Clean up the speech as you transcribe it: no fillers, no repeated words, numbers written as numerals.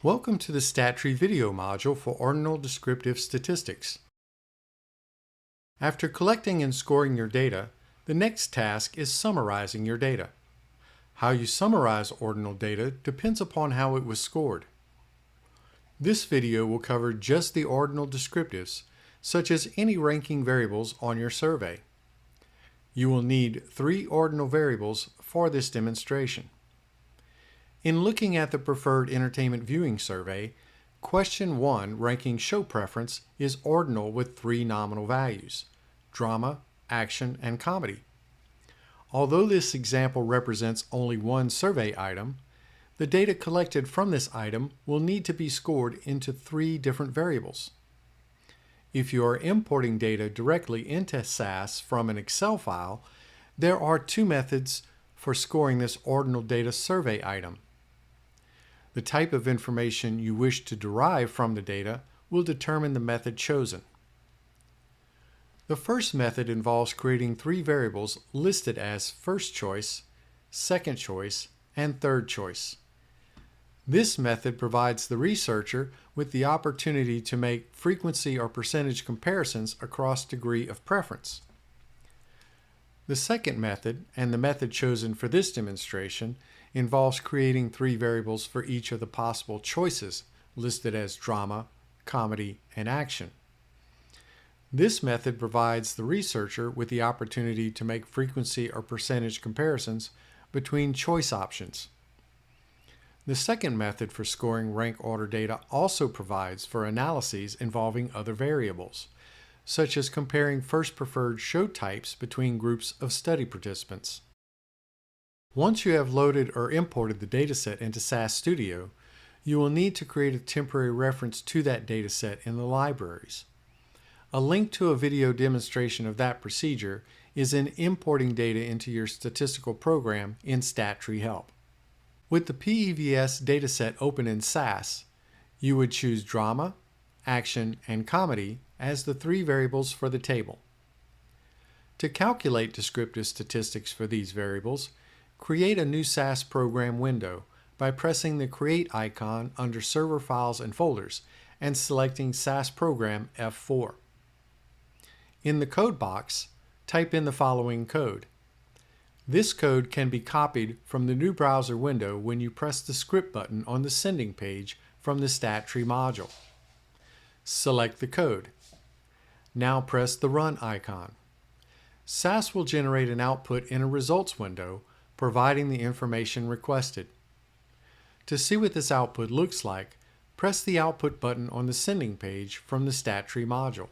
Welcome to the StatTree video module for Ordinal Descriptive Statistics. After collecting and scoring your data, the next task is summarizing your data. How you summarize ordinal data depends upon how it was scored. This video will cover just the ordinal descriptives, such as any ranking variables on your survey. You will need 3 ordinal variables for this demonstration. In looking at the Preferred Entertainment Viewing Survey, Question 1 ranking show preference is ordinal with 3 nominal values: drama, action, and comedy. Although this example represents only one survey item, the data collected from this item will need to be scored into 3 different variables. If you are importing data directly into SAS from an Excel file, there are 2 methods for scoring this ordinal data survey item. The type of information you wish to derive from the data will determine the method chosen. The first method involves creating 3 variables listed as first choice, second choice, and third choice. This method provides the researcher with the opportunity to make frequency or percentage comparisons across degree of preference. The second method, and the method chosen for this demonstration, involves creating 3 variables for each of the possible choices listed as drama, comedy, and action. This method provides the researcher with the opportunity to make frequency or percentage comparisons between choice options. The second method for scoring rank order data also provides for analyses involving other variables, such as comparing first preferred show types between groups of study participants. Once you have loaded or imported the dataset into SAS Studio, you will need to create a temporary reference to that dataset in the libraries. A link to a video demonstration of that procedure is in Importing Data into Your Statistical Program in StatTree Help. With the PEVS dataset open in SAS, you would choose drama, action, and comedy as the 3 variables for the table. To calculate descriptive statistics for these variables, create a new SAS program window by pressing the Create icon under Server Files and Folders and selecting SAS Program F4. In the code box, type in the following code. This code can be copied from the new browser window when you press the script button on the sending page from the StatTree module. Select the code. Now press the Run icon. SAS will generate an output in a results window providing the information requested. To see what this output looks like, press the Output button on the sending page from the StatTree module.